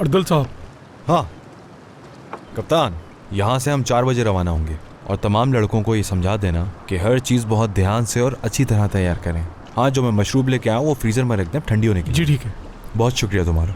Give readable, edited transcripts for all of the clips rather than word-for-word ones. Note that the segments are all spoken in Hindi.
अर्दल साहब। हाँ कप्तान, यहाँ से हम 4 बजे रवाना होंगे और तमाम लड़कों को ये समझा देना कि हर चीज़ बहुत ध्यान से और अच्छी तरह तैयार करें। हाँ, जो मैं मशरूब लेके आया हूँ वो फ्रीज़र में रख दें ठंडी होने की। जी ठीक है। बहुत शुक्रिया तुम्हारा।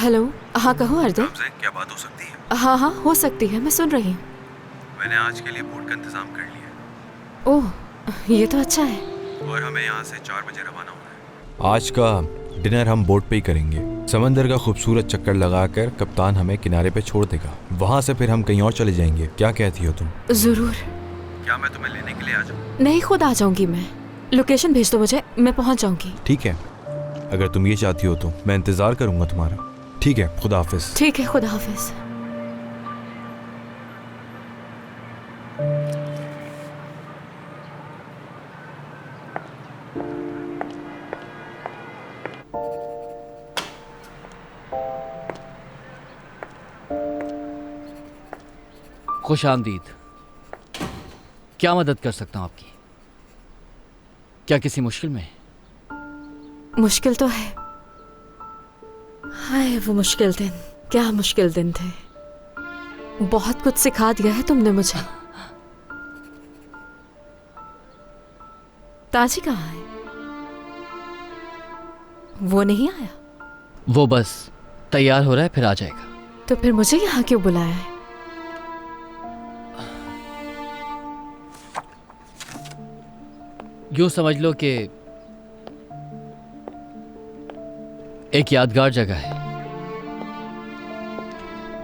हेलो। हाँ कहो अर्दल। क्या बात हो सकती है? हाँ हाँ हो सकती है, मैं सुन रही हूँ। मैंने आज के लिए बोट का इंतजाम कर लिया। ओह ये तो अच्छा है। और हमें यहाँ से 4 बजे रवाना होना है। आज का डिनर हम बोट पे ही करेंगे। समंदर का खूबसूरत चक्कर लगाकर कप्तान हमें किनारे पे छोड़ देगा। वहाँ से फिर हम कहीं और चले जाएंगे। क्या कहती हो तुम? जरूर। क्या मैं तुम्हें लेने के लिए आ जाऊँ? नहीं, खुद आ जाऊंगी मैं। लोकेशन भेज दो मुझे, मैं पहुँच जाऊंगी। ठीक है, अगर तुम ये चाहती हो तो मैं इंतजार करूंगा तुम्हारा। ठीक है, खुदा हाफिज। ठीक है, खुदा हाफिज। खुश आमदीद। क्या मदद कर सकता हूँ आपकी? क्या किसी मुश्किल में? मुश्किल तो है। हाय वो मुश्किल दिन, क्या मुश्किल दिन थे। बहुत कुछ सिखा दिया है तुमने मुझे। ताजी कहाँ है? वो नहीं आया? वो बस तैयार हो रहा है, फिर आ जाएगा। तो फिर मुझे यहाँ क्यों बुलाया है? यूं समझ लो कि एक यादगार जगह है।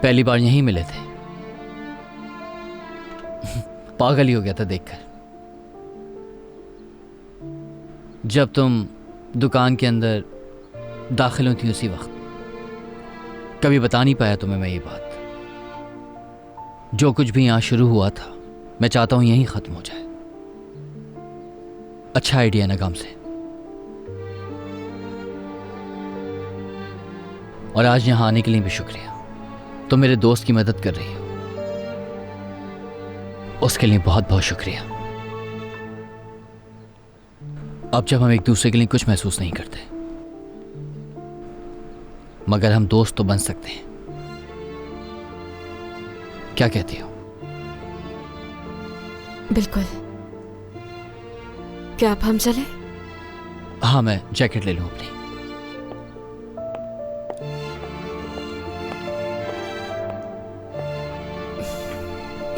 पहली बार यहीं मिले थे। पागल ही हो गया था देखकर। जब तुम दुकान के अंदर दाखिल हुई थी उसी वक्त। कभी बता नहीं पाया तुम्हें मैं ये बात। जो कुछ भी यहां शुरू हुआ था मैं चाहता हूं यहीं खत्म हो जाए। अच्छा आइडिया ना काम से। और आज यहां आने के लिए भी शुक्रिया। तुम मेरे दोस्त की मदद कर रही हो, उसके लिए बहुत बहुत शुक्रिया। अब जब हम एक दूसरे के लिए कुछ महसूस नहीं करते, मगर हम दोस्त तो बन सकते हैं। क्या कहती हो? बिल्कुल। क्या अब हम चले? हाँ, मैं जैकेट ले लूं अपनी।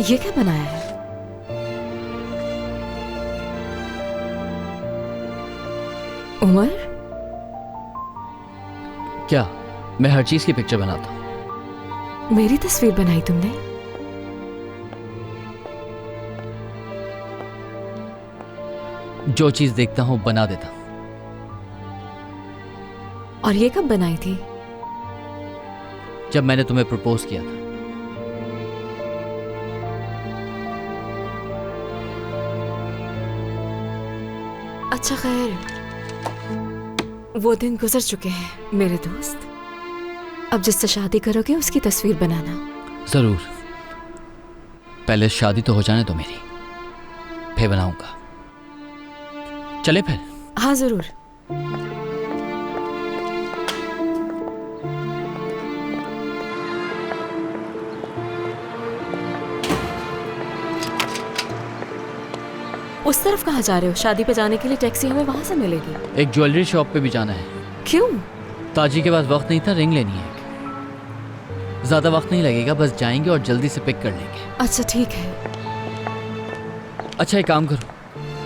ये क्या बनाया है? उमर? क्या? मैं हर चीज की पिक्चर बनाता हूं। मेरी तस्वीर बनाई तुमने? जो चीज देखता हूं बना देता हूं। और ये कब बनाई थी? जब मैंने तुम्हें प्रपोज किया था। अच्छा खैर, वो दिन गुजर चुके हैं मेरे दोस्त। अब जिससे शादी करोगे उसकी तस्वीर बनाना। जरूर। पहले शादी तो हो जाने दो मेरी, फिर बनाऊंगा। चले फिर? हाँ जरूर। उस तरफ कहाँ जा रहे हो? शादी पे जाने के लिए टैक्सी हमें वहां से मिलेगी। एक ज्वेलरी शॉप पे भी जाना है। क्यों? ताजी के पास वक्त नहीं था, रिंग लेनी है। ज्यादा वक्त नहीं लगेगा, बस जाएंगे और जल्दी से पिक कर लेंगे। अच्छा ठीक है। अच्छा एक काम करो,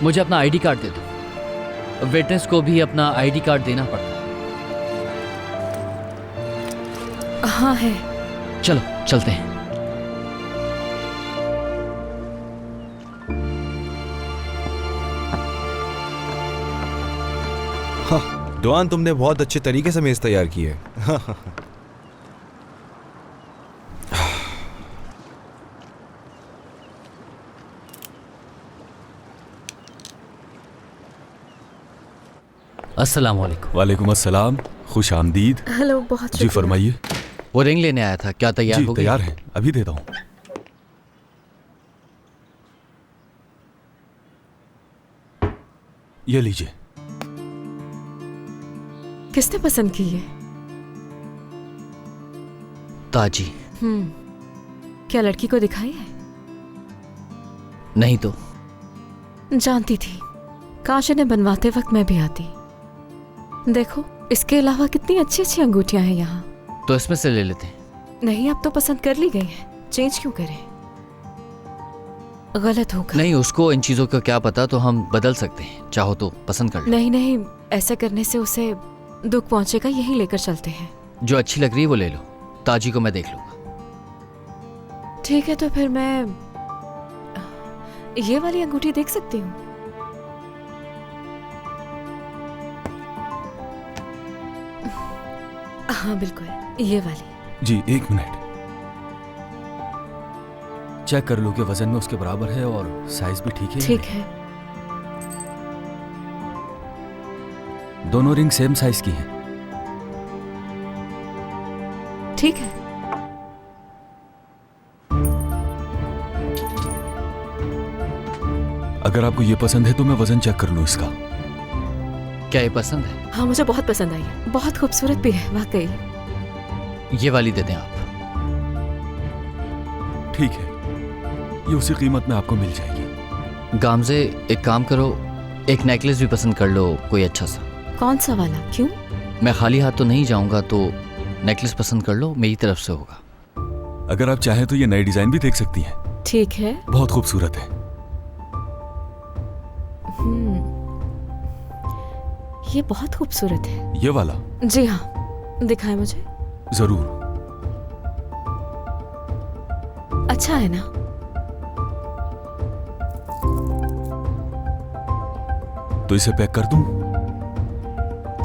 मुझे अपना आईडी कार्ड दे दो। विटनेस को भी अपना आईडी कार्ड देना पड़ता है। हाँ है। चलो चलते हैं। दुआन, तुमने बहुत अच्छे तरीके से मेज तैयार की है। अस्सलाम वालेकुम। वालेकुम अस्सलाम, खुश आमदीद। हेलो, बहुत जी शुक्रिया। फरमाइए। वो रिंग लेने आया था, क्या तैयार जी हो गई? तैयार है, अभी देता हूँ। ये लीजिए। किसने पसंद की है? ताजी। क्या लड़की को दिखाई है? नहीं तो जानती थी, काश इन्हें बनवाते वक्त मैं भी आती। देखो, इसके अलावा कितनी अच्छी अच्छी अंगूठियां हैं यहाँ। तो इसमें से ले लेते हैं। नहीं, अब तो पसंद कर ली गई है, चेंज क्यों करें? गलत होगा। नहीं, उसको इन चीज़ों का क्या पता, तो हम बदल सकते हैं, चाहो तो पसंद कर लो। नहीं नहीं, ऐसा करने से उसे दुख पहुंचेगा, यही लेकर चलते हैं। जो अच्छी लग रही है वो ले लो, ताजी को मैं देख लूंगा। ठीक है, तो फिर मैं ये वाली अंगूठी देख सकती हूँ? हाँ बिल्कुल, ये वाली। जी एक मिनट, चेक कर लो कि वजन में उसके बराबर है और साइज भी ठीक है। ठीक है। दोनों रिंग सेम साइज की हैं। ठीक है। अगर आपको ये पसंद है तो मैं वजन चेक कर लूँ इसका। क्या ये पसंद है? हाँ, मुझे बहुत पसंद आई है, बहुत खूबसूरत भी है वाकई। ये वाली दे दें आप। ठीक है, ये उसी कीमत में आपको मिल जाएगी। गामजे, एक काम करो, एक नेकलेस भी पसंद कर लो, कोई अच्छा सा। कौन सा वाला? क्यों? मैं खाली हाथ तो नहीं जाऊंगा, तो नेकलेस पसंद कर लो, मेरी तरफ से होगा। अगर आप चाहें तो ये नए डिजाइन भी देख सकती हैं। ठीक है। बहुत खूबसूरत है। ये बहुत खूबसूरत है। ये वाला? जी हाँ, दिखाएं मुझे। जरूर। अच्छा है ना? तो इसे पैक कर दूं?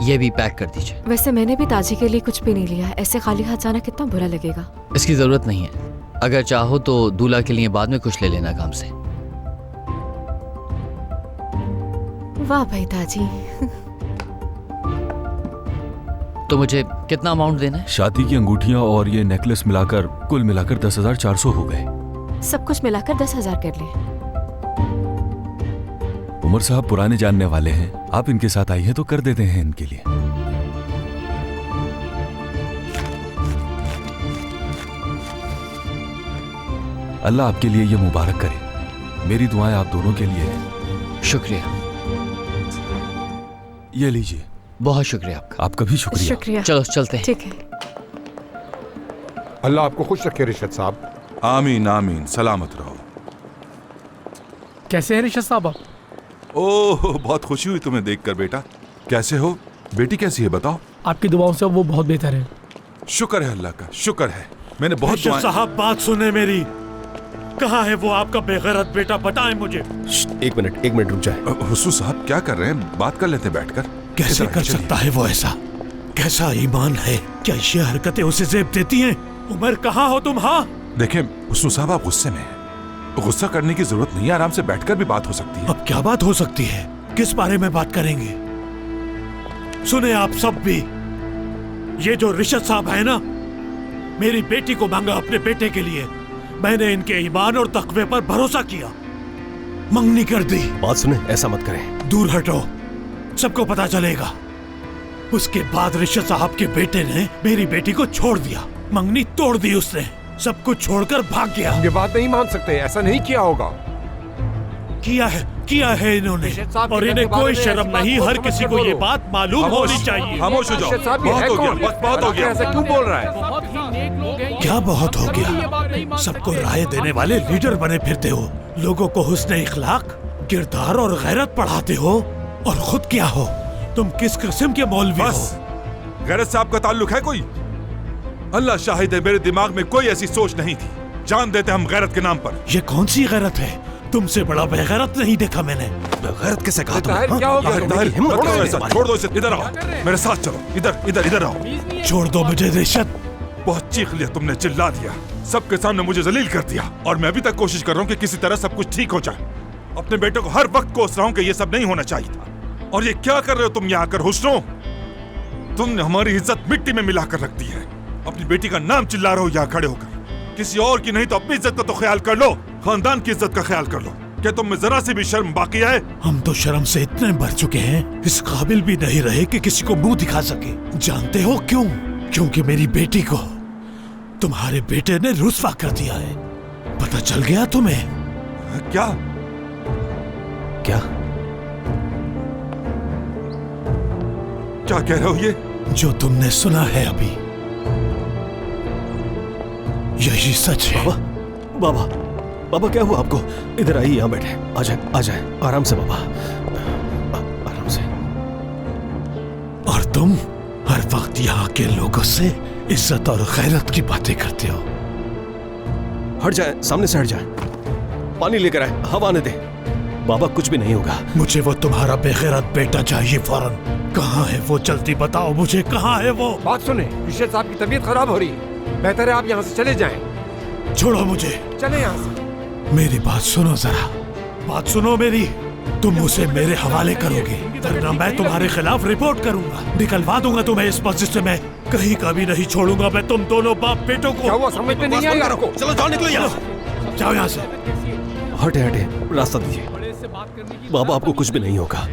ये भी पैक कर दीजिए। वैसे मैंने भी ताजी के लिए कुछ भी नहीं लिया है, ऐसे खाली हाथ जाना कितना बुरा लगेगा। इसकी जरूरत नहीं है, अगर चाहो तो दूल्हा के लिए बाद में कुछ ले लेना काम से। वाह भाई ताजी। तो मुझे कितना अमाउंट देना है? शादी की अंगूठियां और ये नेकलेस मिलाकर कुल मिलाकर 10,400 हो गए। सब कुछ मिलाकर 10,000 कर ले। उमर साहब पुराने जानने वाले हैं, आप इनके साथ आई हैं तो कर देते हैं इनके लिए। अल्लाह आपके लिए ये मुबारक करे। मेरी दुआएं आप दोनों के लिए हैं। शुक्रिया। ये लीजिए। बहुत शुक्रिया आपका। आपका भी शुक्रिया। शुक्रिया। चलो चलते हैं। ठीक है। अल्लाह आपको खुश रखे रिशद साहब। आमीन आमीन, सलामत रहो। कैसे हैं रिशद साहब आप? ओह, बहुत खुशी हुई तुम्हें देखकर बेटा। कैसे हो? बेटी कैसी है बताओ? आपकी दुआओं से वो बहुत बेहतर है। शुक्र है अल्लाह का, शुक्र है। मैंने बहुत रिशद दुआएं। साहब बात सुने मेरी। कहाँ है वो आपका बेगैरत बेटा, बताएं मुझे। एक मिनट रुक जाए। हुस्सू साहब क्या कर रहे हैं? बात कर लेते हैं बैठकर। कैसे इधर कर चलिए। सकता है वो ऐसा? कैसा ईमान है? क्या ये हरकतें उसे जेब देती हैं? उमर कहाँ हो तुम? हाँ देखें हुस्सू साहब, आप गुस्से में हैं। गुस्सा करने की जरूरत नहीं है, आराम से बैठकर भी बात हो सकती है। अब क्या बात हो सकती है? किस बारे में बात करेंगे? सुने आप सब भी, ये जो रिशद साहब है ना, मेरी बेटी को मांगा अपने बेटे के लिए। मैंने इनके ईमान और तकवे पर भरोसा किया, मंगनी कर दी। बात सुने, ऐसा मत करें। दूर हटो, सबको पता चलेगा। उसके बाद रिशद साहब के बेटे ने मेरी बेटी को छोड़ दिया, मंगनी तोड़ दी उसने, सब कुछ छोड़कर भाग गया। ये बात नहीं मान सकते, ऐसा नहीं किया होगा। किया है इन्होंने, और इन्हें कोई शर्म नहीं। हर किसी को ये बात मालूम होनी चाहिए। खामोश हो जाओ, रिशद साहब, ये बहुत है हो गया, कौन? बस बहुत हो गया। ऐसा क्यों बोल रहा है? बहुत ही नेक लोग हैं। क्या बहुत हो गया? सबको राय देने वाले लीडर बने फिरते हो, लोगों को हुस्न इखलाक, किरदार और गैरत पढ़ाते हो, और खुद क्या हो? तुम किस किस्म के मौलवी बस, हो? गैरत से आपका ताल्लुक है कोई? अल्लाह शाहिद है, मेरे दिमाग में कोई ऐसी सोच नहीं थी। जान देते हम गैरत के नाम पर। ये कौन सी गैरत है? तुमसे बड़ा बेगैरत नहीं देखा मैंने। गैरत कैसे कहा ताहिर, क्या हो गया? मत करो ऐसा, छोड़ दो इसे। इधर आओ, मेरे साथ चलो। इधर इधर इधर आओ। छोड़ दो मुझे रिशद। बहुत चीख लिया तुमने, चिल्ला दिया, सबके सामने मुझे जलील कर दिया, और मैं अभी तक कोशिश कर रहा हूँ कि किसी तरह सब कुछ ठीक हो जाए। अपने बेटे को हर वक्त कोस रहा हूँ कि ये सब नहीं होना चाहिए था। और ये क्या कर रहे हो तुम यहाँ आकर हुस्नो? तुमने हमारी इज्जत मिट्टी में मिलाकर रख दी है। अपनी बेटी का नाम चिल्ला रहे हो यहाँ खड़े होकर। किसी और की नहीं तो अपनी इज्जत का तो ख्याल कर लो, खानदान की इज्जत का ख्याल कर लो। क्या तुम में जरा सी भी शर्म बाकी है? हम तो शर्म से इतने भर चुके हैं, इस काबिल भी नहीं रहे कि किसी को मुंह दिखा सके। जानते हो क्यों? क्योंकि मेरी बेटी को तुम्हारे बेटे ने रुस्वा कर दिया है। पता चल गया तुम्हें? क्या? क्या? क्या कह रहे हो ये? जो तुमने सुना है अभी, यही सच है। बाबा, बाबा क्या हुआ आपको? इधर आइए, यहाँ बैठे। आ जाए आराम से बाबा, आराम से। और तुम हर वक्त यहाँ के लोगों से इज्जत और गैरत की बातें करते हो। हट जाए, सामने से हट जाए। पानी लेकर आए, हवा आने दे। बाबा कुछ भी नहीं होगा। मुझे वो तुम्हारा बेगैरत बेटा चाहिए फौरन। कहाँ है वो? जल्दी बताओ मुझे, कहाँ है वो? बात सुने, रिशद साहब की तबीयत खराब हो रही है। बेहतर है आप यहाँ से चले जाएं। छोड़ो मुझे, चले यहाँ से। मेरी बात सुनो जरा, बात सुनो मेरी। तुम उसे मेरे हवाले करोगे, वरना मैं तुम्हारे खिलाफ रिपोर्ट करूंगा। निकलवा दूंगा तुम्हें इस मस्जिद से। मैं कहीं का भी नहीं छोड़ूंगा मैं तुम दोनों बाप बेटों को। क्या हुआ समझ में नहीं आया आपको? चलो जाओ, निकलो यहाँ से। जाओ यहाँ से। हटे, रास्ता दीजिए। बाबा आपको कुछ भी नहीं होगा।